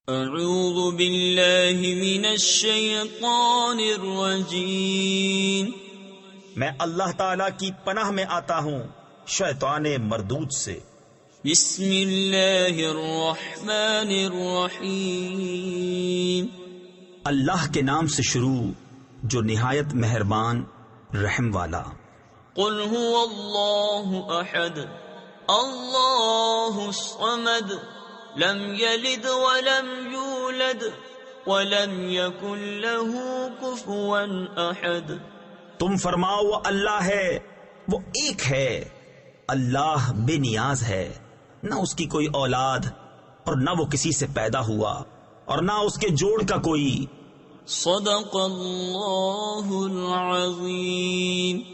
اعوذ باللہ من الشیطان الرجیم، میں اللہ تعالی کی پناہ میں آتا ہوں شیطان مردود سے۔ بسم اللہ الرحمن الرحیم، اللہ کے نام سے شروع جو نہایت مہربان رحم والا۔ قل هو اللہ احد اللہ الصمد لم یلد ولم یولد ولم یکن له کفوا احد۔ تم فرماؤ وہ اللہ ہے، وہ ایک ہے، اللہ بے نیاز ہے، نہ اس کی کوئی اولاد اور نہ وہ کسی سے پیدا ہوا اور نہ اس کے جوڑ کا کوئی۔ صدق اللہ العظیم۔